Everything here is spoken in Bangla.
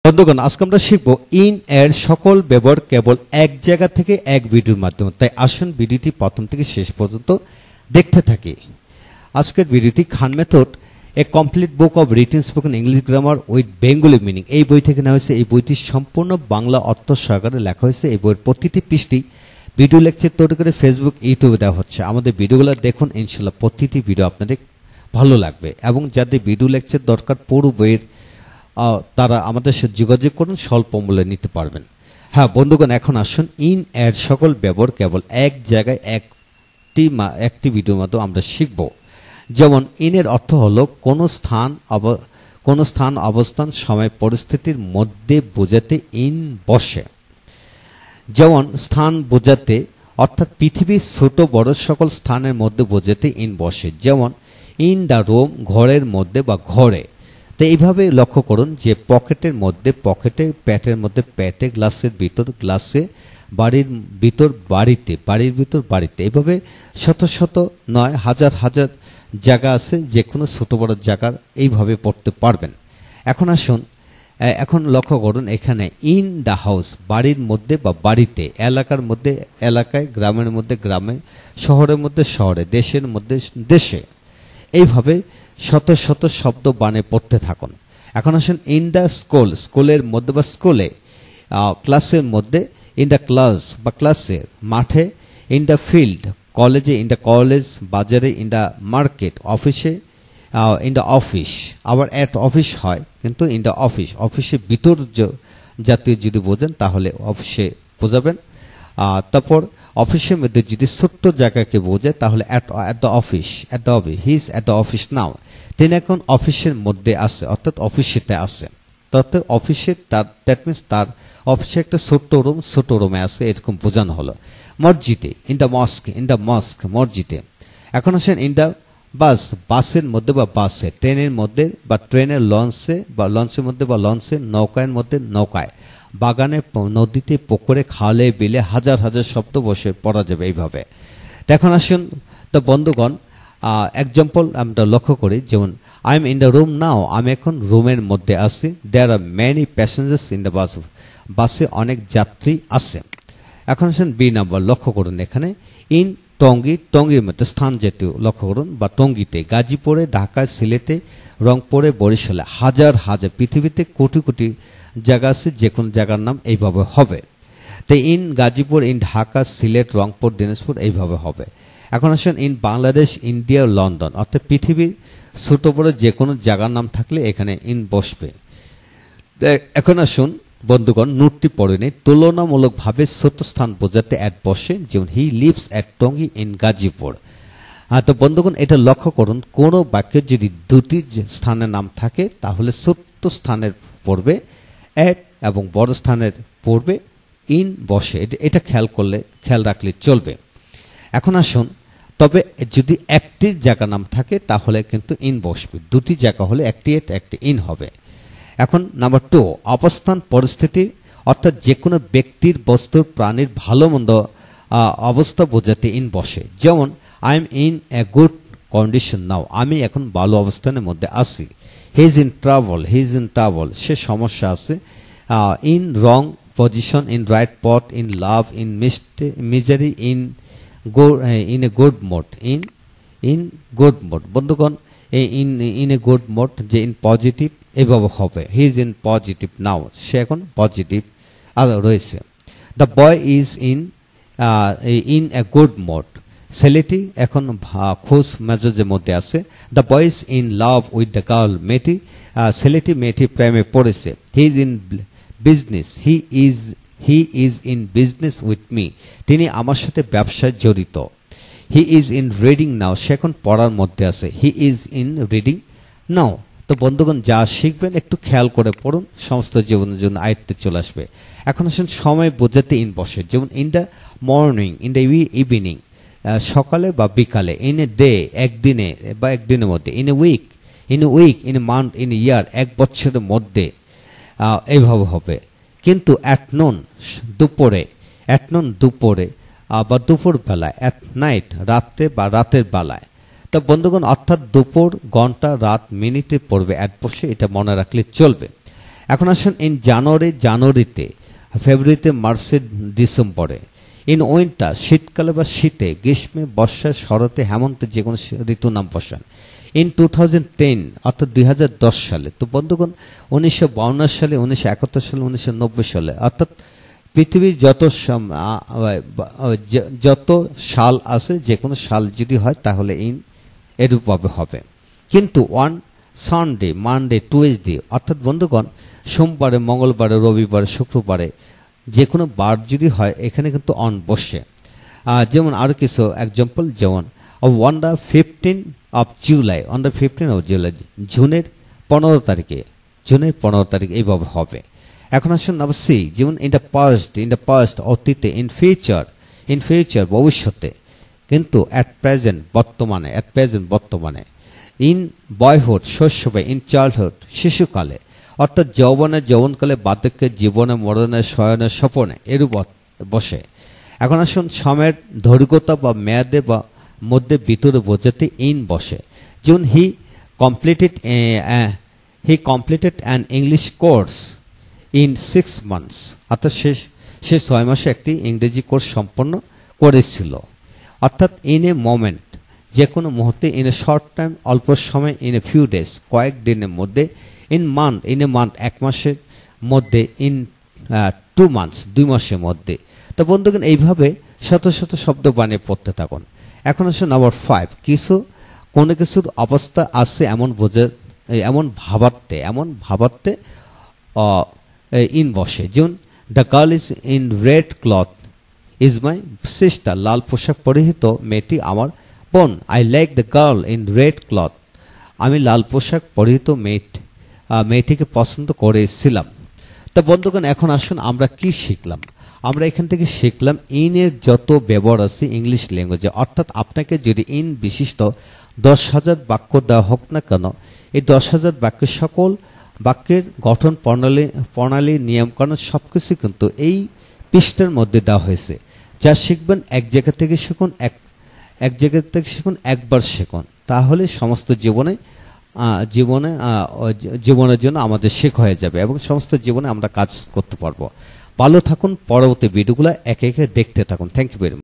বন্ধুগণ, আজকে আমরা শিখব ইন এর সকল ব্যবহার কেবল এক জায়গা থেকে এক ভিডিওর মাধ্যমে। তাই আসুন ভিডিওটি প্রথম থেকে শেষ পর্যন্ত দেখতে থাকি। আজকের ভিডিওটি খান মেথড এ complete book of written spoken English grammar with Bengali meaning এই বই থেকে নেওয়া হয়েছে। এই বইটি সম্পূর্ণ বাংলা অর্থ সহকারে লেখা হয়েছে। এই বইয়ের প্রতিটি পৃষ্ঠা ভিডিও লেকচার তৈরি করে ফেসবুক, ইউটিউবে দেওয়া হচ্ছে। আমাদের ভিডিওগুলো দেখুন, ইনশাল্লাহ প্রতিটি ভিডিও আপনাদের ভালো লাগবে। এবং যাদের ভিডিও লেকচার দরকার পুরো বইয়ের তারা আমাদের সাথে যোগাযোগ করুন, স্বল্প মূল্যে নিতে পারবেন। হ্যাঁ বন্ধুগণ, এখন আসুন ইন এর সকল ব্যবহার কেবল এক জায়গায় একটি ভিডিওর মাধ্যমে আমরা শিখব। যেমন ইন এর অর্থ হলো কোন স্থান, অবস্থান, সময়, পরিস্থিতির মধ্যে বোঝাতে ইন বসে। যেমন স্থান বোঝাতে অর্থাৎ পৃথিবীর ছোট বড় সকল স্থানের মধ্যে বোঝাতে ইন বসে। যেমন ইন দ্য রুম, ঘরের মধ্যে বা ঘরে। তো এইভাবে লক্ষ্য করুন যে পকেটের মধ্যে পকেটে, প্যাটের মধ্যে প্যাটে, গ্লাসের ভিতর গ্লাসে, বাড়ির ভিতর বাড়িতে, বাড়ির ভিতর বাড়িতে। এইভাবে শত শত নয় হাজার হাজার জায়গা আছে, যে কোনো ছোট বড় জায়গার এইভাবে পড়তে পারবেন। এখন আসুন, এখন লক্ষ্য করুন এখানে ইন দ্য হাউস, বাড়ির মধ্যে বা বাড়িতে, এলাকার মধ্যে এলাকায়, গ্রামের মধ্যে গ্রামে, শহরের মধ্যে শহরে, দেশের মধ্যে দেশে। এইভাবে শত শত শব্দ বানে পড়তে থাকুন। এখন আসুন ইন দ্য স্কুল, স্কুলের মধ্যে বা স্কুলে, ক্লাসের মধ্যে ইন দ্য ক্লাস বা ক্লাসে, মাঠে ইন দ্য ফিল্ড, কলেজে ইন দ্য কলেজ, বাজারে ইন দ্য মার্কেট, অফিসে ইন দ্য অফিস। আবার অ্যাট অফিস হয় কিন্তু ইন দ্য অফিস, অফিসের ভিতর জাতীয় যদি বোঝেন তাহলে অফিসে বোঝাবেন। তারপর অফিসের মধ্যে যদি ছোট্ট জায়গাকে বোঝায় তাহলে at the office, at the office, he is at the office নাও। তিনি এখন অফিসের মধ্যে আছে, অর্থাৎ অফিসেতে আছে। অর্থাৎ অফিসে তার, দ্যাট মিনস তার অফিসে একটা ছোট্ট রুমে আছে, এরকম বোঝানো হলো। মসজিদে in the mosque, in the mosque, মসজিদে। এখন আসেন ইন দ্য বাস, বাসের মধ্যে বা বাসে, ট্রেনের মধ্যে বা ট্রেনের লঞ্চে বা লঞ্চের মধ্যে বা লঞ্চে, নৌকার মধ্যে নৌকায়, বাগানে, নদীতে, পুকুরে, খালে, বিলে, হাজার হাজার শব্দ বসে পড়া যাবে এইভাবে। এখন আসুন তো বন্ধুগণ, এক্সাম্পল আমরা লক্ষ্য করি। যেমন I am in the room now, আমি এখন রুমের মধ্যে আছি। There are many passengers in the bus, বাসে অনেক যাত্রী আছে। এখন আসুন বি নাম্বার, লক্ষ্য করুন এখানে ইন টঙ্গী, টঙ্গীর মধ্যে স্থান জাতীয় লক্ষ্য করুন, বা টঙ্গীতে, গাজীপুরে, ঢাকায়, সিলেটে, রংপুরে, বরিশালে, হাজার হাজার, পৃথিবীতে কোটি কোটি জায়গা আছে, যে কোনো জায়গার নাম এইভাবে হবে। তো ইন গাজীপুর, ইন ঢাকা, সিলেট, রংপুর, দিনাজপুর এইভাবে হবে। এখন আসুন ইন বাংলাদেশ, ইন্ডিয়া, লন্ডন, অর্থাৎ পৃথিবীর ছোট বড় যে কোনো জায়গার নাম থাকলে এখানে ইন বসবে। এখন আসুন বন্ধুগণ, নোটটি পড়ে নেই। তুলনামূলকভাবে ছোট স্থান বোঝাতে অ্যাট বসে। যেমন he lives at Tongi in Gazipur. তো বন্ধুগণ, এটা লক্ষ্য করুন, কোনো বাক্যে যদি দুটি স্থানের নাম থাকে তাহলে ছোট্ট স্থানের পড়বে অ্যাট এবং বড় স্থানের পড়বে ইন বসে। এটা খেয়াল রাখলে চলবে। এখন আসুন, তবে যদি একটি জায়গা নাম থাকে তাহলে কিন্তু ইন বসবে, দুটি জায়গা হলে একটি এট একটি ইন হবে। এখন নাম্বার 2, অবস্থান, পরিস্থিতি, অর্থাৎ যে কোনো ব্যক্তির, বস্তুর, প্রাণীর ভালো মন্দ অবস্থা বোঝাতে ইন বসে। যেমন I am in a good condition now, আমি এখন ভালো অবস্থানের মধ্যে আছি। He is in travel, he is in travel, সে সমস্যা আছে। In wrong position, in right পথ, in love, in misery, in a good mood, in good mood. বন্ধুগণ, ইন এ গুড মোড, যে ইন পজিটিভ এভাবে হবে। He is in positive now, সে এখন পজিটিভ রয়েছে। The boy is in a good mode, ছেলেটি এখন খুশ মেজাজের মধ্যে আছে। The boy is in love with the girl, মেয়েটি প্রেমে পড়েছে। He is in business, he is in business with me, তিনি আমার সাথে ব্যবসায় জড়িত। He is in reading now, সে এখন পড়ার মধ্যে আছে। He is in reading now. তো বন্ধুগণ, যা শিখবেন একটু খেয়াল করে পড়ুন, সমস্ত জীবনের জন্য আয়ত্তে চলে আসবে। এখন আসুন সময় বোঝাতে ইন বসে। যেমন in the morning, in the evening, সকালে বা বিকালে। ইন এ ডে, একদিনে বা একদিনের মধ্যে। In a week, in a month, in a year, এক বছরের মধ্যে, এইভাবে হবে। কিন্তু অ্যাট নুন, দুপুরে, অ্যাট নুন দুপুরে বা দুপুর বেলায়, অ্যাট নাইট রাতে বা রাতের বেলায়। তো বন্ধুগণ, অর্থাৎ দুপুর, ঘন্টা, রাত, মিনিটে পড়বে অ্যাট বসে, এটা মনে রাখলে চলবে। এখন আসুন ইন জানুয়ারিতে, ফেব্রুয়ারিতে, মার্চে, ডিসেম্বরে। ইন উইন্টার শীতকালে বা শীতে, গ্রীষ্মে, বর্ষায়, শরতে, হেমন্তে যে কোনো ঋতুর নাম বসান। ইন 2010 অর্থাৎ 2010 সালে। তো বন্ধুগণ 1952 সালে, 1971 সালে, 1990 সালে, অর্থাৎ পৃথিবীর যত সাল আছে যে কোনো সাল যদি হয় তাহলে ইন এরূপভাবে হবে। কিন্তু ওয়ান সানডে, মানডে, টুয়েসডে অর্থাৎ বন্ধুগণ সোমবারে, মঙ্গলবারে, রবিবারে, শুক্রবারে যে কোনো বার যদি হয় এখানে কিন্তু অন বসে। যেমন আরও কিছু এক্সাম্পল, যেমন অন দ্য 15 অফ জুলাই, জুনের 15 তারিখে এইভাবে হবে। এখন আসুন নাম্বার সি, যেমন ইন দ্য পাস্ট অতীতে, ইন ফিউচার ভবিষ্যতে, কিন্তু অ্যাট প্রেজেন্ট বর্তমানে, ইন বয়হুড শৈশবে, ইন চাইল্ডহুড শিশুকালে, অর্থাৎ যৌবনকালে, বার্ধক্যে, জীবনে, মরণে, শয়নে, স্বপনে এরূপ বসে। এখন আসুন সময়ের দৈর্ঘ্যতা বা মেয়াদে বা মধ্যে ভিতরে বোঝাতে ইন বসে। যেমন হি completed an English course in 6 months, অর্থাৎ সে 6 মাসে একটি ইংরেজি কোর্স সম্পন্ন করেছিল। অর্থাৎ ইন এ মোমেন্ট যে কোনো মুহূর্তে, ইন এ শর্ট টাইম অল্প সময়, ইন এ ফিউ ডেজ কয়েকদিনের মধ্যে, ইন এ মান্থ 1 মাসের মধ্যে, ইন 2 months 2 মাসের মধ্যে। তো বন্ধুগণ এইভাবে শত শব্দ বানিয়ে পড়তে থাকুন। এখন আসুন নাম্বার 5, কোনো কিছুর অবস্থা আছে এমন ভাবার্থে ইন বসে। যেমন the girl is in red cloth is my sister, লাল পোশাক পরিহিত মেয়েটি আমার বোন। I like the girl in red cloth, আমি লাল পোশাক পরিহিত মেয়েটিকে পছন্দ করেছিলাম। তো বন্ধুগণ এখন আসুন আমরা কি শিখলাম। আমরা এখান থেকে শিখলাম ইনের যত ব্যবহার আছে ইংলিশ ল্যাঙ্গুয়েজে, অর্থাৎ আপনাকে যদি ইন বিশিষ্ট 10,000 বাক্য দেওয়া হোক না কেন, এই 10,000 বাক্যের সকল বাক্যের গঠন প্রণালী নিয়মকানুন সবকিছু কিন্তু এই পৃষ্ঠার মধ্যে দেওয়া হয়েছে। যা শিখবেন এক জায়গা থেকে শিখুন, একবার শিখুন, তাহলে সমস্ত জীবনের জন্য আমাদের শেখ হয়ে যাবে এবং সমস্ত জীবনে আমরা কাজ করতে পারবো। ভালো থাকুন, পরবর্তী ভিডিওগুলো একে একে দেখতে থাকুন। Thank you very much.